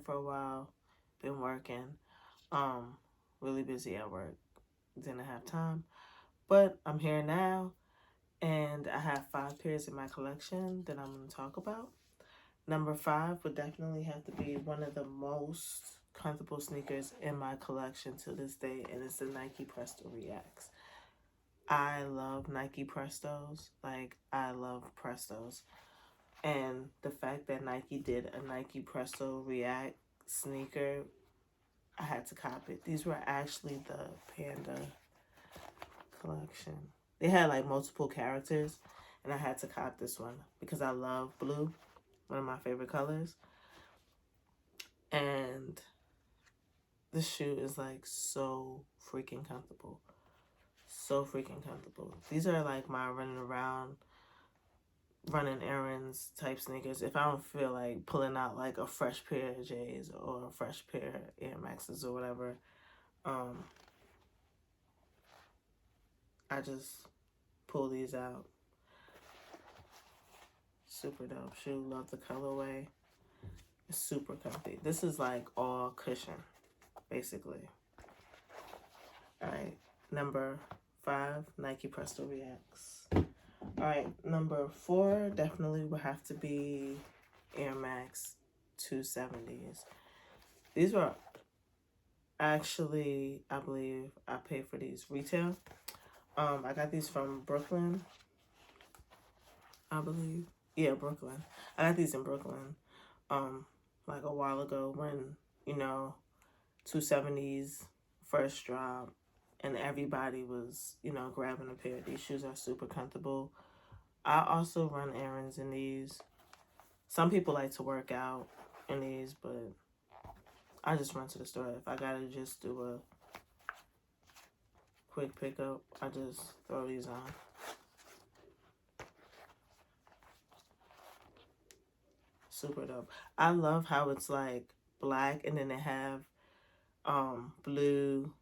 for a while, been working, um, really busy at work, didn't have time. But I'm here now, and I have 5 pairs in my collection that I'm going to talk about. Number 5 would definitely have to be one of the most comfortable sneakers in my collection to this day, and it's the Nike Presto Reacts. I love Nike Prestos. Like, I love Prestos. And the fact that Nike did a Nike Presto React sneaker, I had to cop it. These were actually the Panda collection. They had like multiple characters, and I had to cop this one because I love blue, one of my favorite colors. And this shoe is like so freaking comfortable. So freaking comfortable. These are like my running around, running errands type sneakers. If I don't feel like pulling out like a fresh pair of J's or a fresh pair of Air Maxes or whatever, um, I just pull these out. Super dope shoe. Love the colorway. It's super comfy. This is like all cushion, basically. All right, number 5, Nike Presto Reacts. All right, number 4 definitely would have to be Air Max 270s. These were actually, I believe I paid for these retail. I got these from Brooklyn, I believe. Yeah, Brooklyn. I got these in Brooklyn, like a while ago when, 270s first dropped and everybody was, grabbing a pair. These shoes are super comfortable. I also run errands in these. Some people like to work out in these, but I just run to the store. If I gotta just do a quick pickup, I just throw these on. Super dope. I love how it's like black and then they have blue,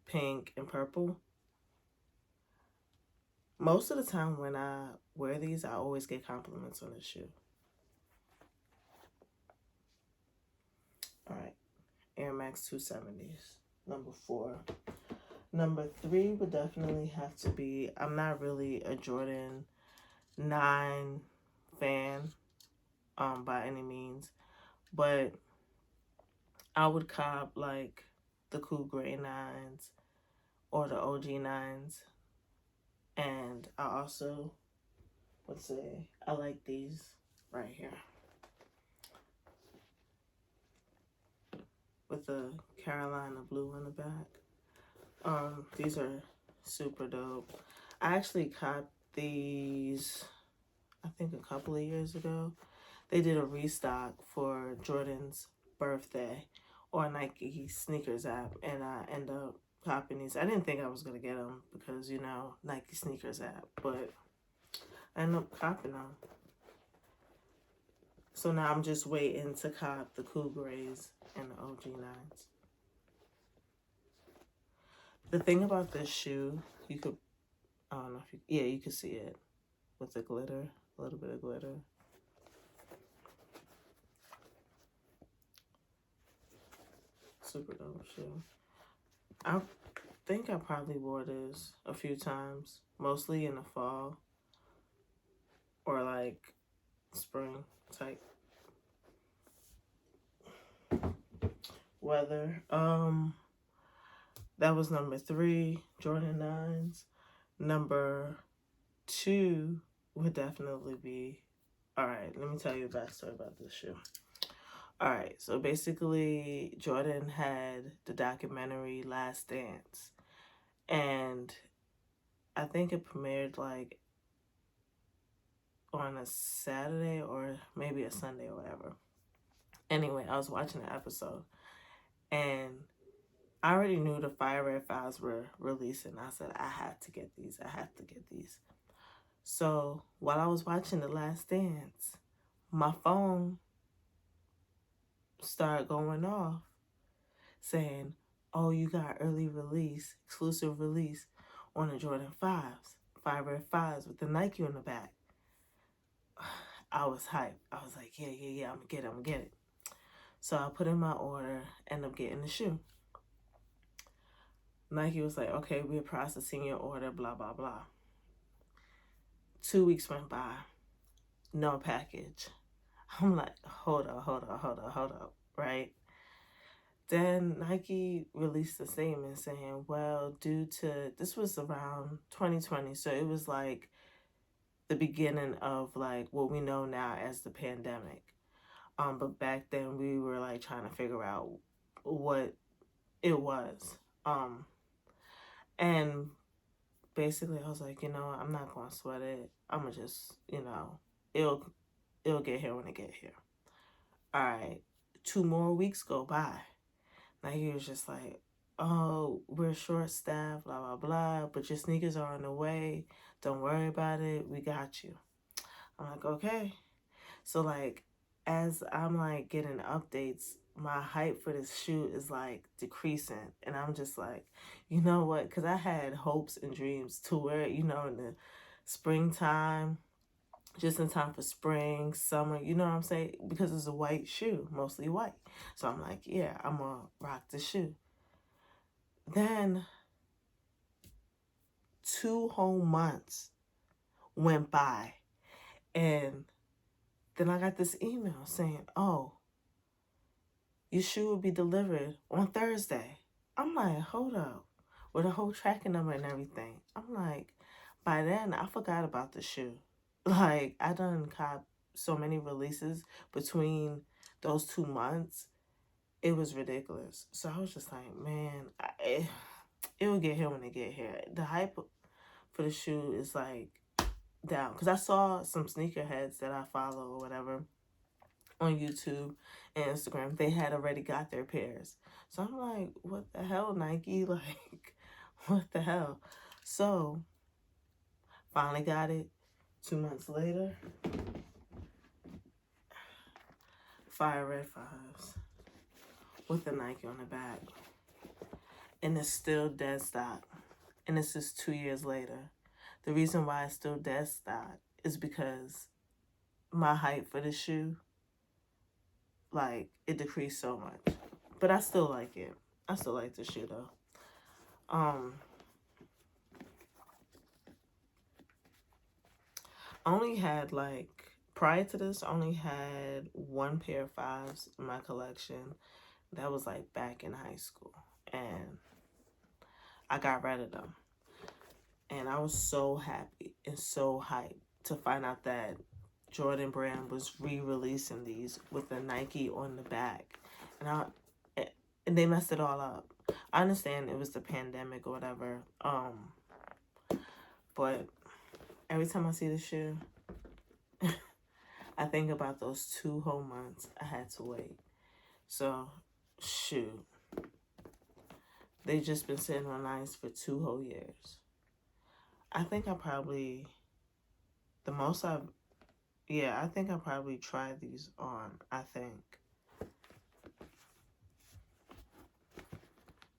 pink, and purple. Most of the time when I wear these, I always get compliments on the shoe. All right, Air Max 270s, number 4. Number 3 would definitely have to be, I'm not really a Jordan 9 fan by any means, but I would cop like the Cool Gray 9s or the OG 9s. And I also would say I like these right here with the Carolina blue in the back. These are super dope. I actually copped these, I think a couple of years ago. They did a restock for Jordan's birthday on Nike sneakers app, and I end up copping these. I didn't think I was gonna get them because Nike sneakers app, but I ended up copping them. So now I'm just waiting to cop the Cool Grays and the OG 9s. The thing about this shoe, you could, I don't know if you could see it with the glitter, a little bit of glitter. Super dope shoe. I think I probably wore this a few times, mostly in the fall or like spring type weather. That was number 3, Jordan 9s. Number 2 would definitely be, all right, let me tell you a backstory about this shoe. All right, so basically Jordan had the documentary Last Dance, and I think it premiered like on a Saturday or maybe a Sunday or whatever. Anyway, I was watching the episode and I already knew the Fire Red Files were releasing. I said, I had to get these. I have to get these. So while I was watching The Last Dance, my phone started going off saying, oh, you got early release, exclusive release on the Jordan 5s, Fire Red 5s with the Nike on the back. I was hyped. I was like, yeah, I'm gonna get it. So I put in my order, end up getting the shoe. Nike was like, okay, we're processing your order, blah, blah, blah. 2 weeks went by, no package. I'm like, hold up, right? Then Nike released a statement saying, well, due to, this was around 2020, so it was like the beginning of like what we know now as the pandemic. But back then we were like trying to figure out what it was. And basically I was like, I'm not gonna sweat it. I'ma just, it'll get here when it get here. All right, 2 more weeks go by. Like he was just like, oh, we're short staffed, blah blah blah, but your sneakers are on the way. Don't worry about it. We got you. I'm like, okay. So like as I'm like getting updates, my hype for this shoe is like decreasing. And I'm just like, you know what? Because I had hopes and dreams to wear it, in the springtime, just in time for spring, summer, you know what I'm saying? Because it's a white shoe, mostly white. So I'm like, yeah, I'm going to rock the shoe. Then 2 whole months went by. And then I got this email saying, oh, your shoe will be delivered on Thursday. I'm like, hold up. With a whole tracking number and everything. I'm like, by then, I forgot about the shoe. Like, I done caught so many releases between those 2 months. It was ridiculous. So I was just like, man, it will get here when it get here. The hype for the shoe is like down. Because I saw some sneakerheads that I follow or whatever on YouTube and Instagram, they had already got their pairs. So I'm like, what the hell, Nike? Like, what the hell? So, finally got it. 2 months later, Fire Red 5s with the Nike on the back. And it's still dead stock. And this is 2 years later. The reason why it's still dead stock is because my hype for the shoe, like, it decreased so much. But I still like it. I still like the shoe though. I only had like, prior to this, I only had one pair of 5s in my collection. That was like back in high school. And I got rid of them. And I was so happy and so hyped to find out that Jordan Brand was re-releasing these with the Nike on the back. And they messed it all up. I understand it was the pandemic or whatever. But every time I see the shoe, I think about those 2 whole months I had to wait. So, shoot. They just been sitting on ice for 2 whole years. I think I probably, I think I probably tried these on, I think.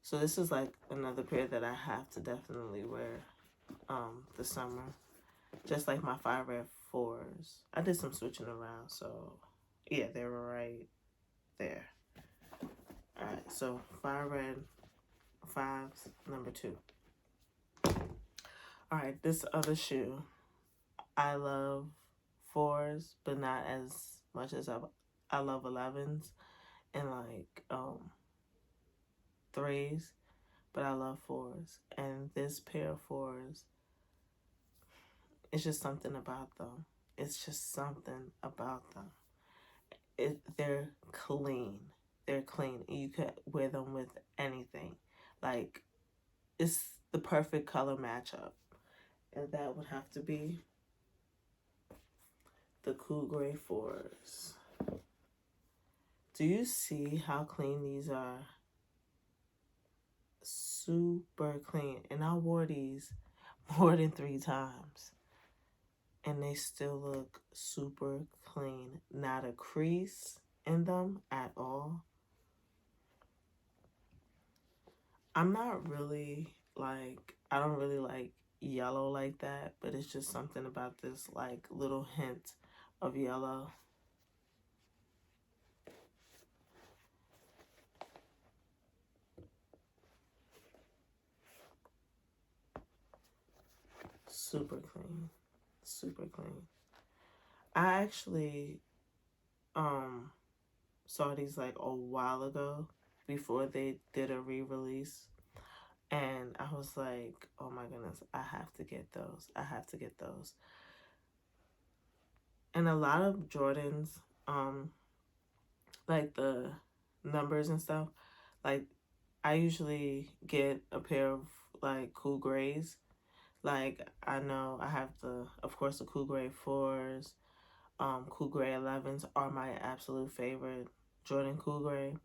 So this is like another pair that I have to definitely wear this summer. Just like my Fire Red 4s. I did some switching around, so yeah, they were right there. Alright, so Fire Red 5s, number 2. Alright, this other shoe, I love 4s, but not as much as I love 11s and like 3s, but I love 4s. And this pair of 4s, it's just something about them. It's just something about them. They're clean. They're clean. You could wear them with anything. Like, it's the perfect color matchup. And that would have to be the Cool Gray 4s. Do you see how clean these are? Super clean. And I wore these more than 3 times. And they still look super clean. Not a crease in them at all. I'm not really like, I don't really like yellow like that, but it's just something about this like little hint of yellow. super clean. Super clean. I actually saw these like a while ago before they did a re-release, and I was like, oh my goodness, I have to get those. I have to get those. And a lot of Jordans, like the numbers and stuff, like I usually get a pair of like cool grays. Like I know I have of course, the cool gray 4s. Cool gray 11s are my absolute favorite. Jordan cool gray.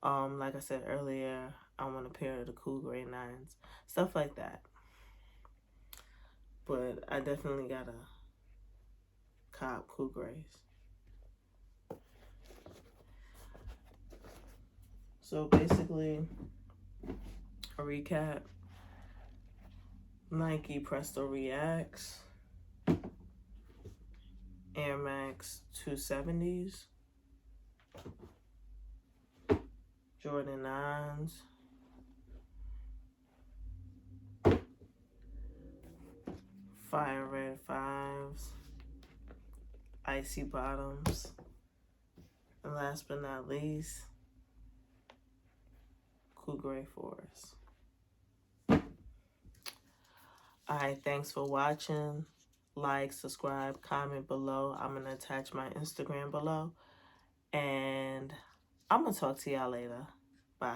Like I said earlier, I want a pair of the cool gray 9s. Stuff like that. But I definitely gotta cop cool grays. So basically, a recap. Nike Presto Reacts, Air Max 270s, Jordan 9s, Fire Red 5s, Icy Bottoms, and last but not least, Cool Gray 4s. Alright, thanks for watching. Like, subscribe, comment below. I'm going to attach my Instagram below. And I'm going to talk to y'all later.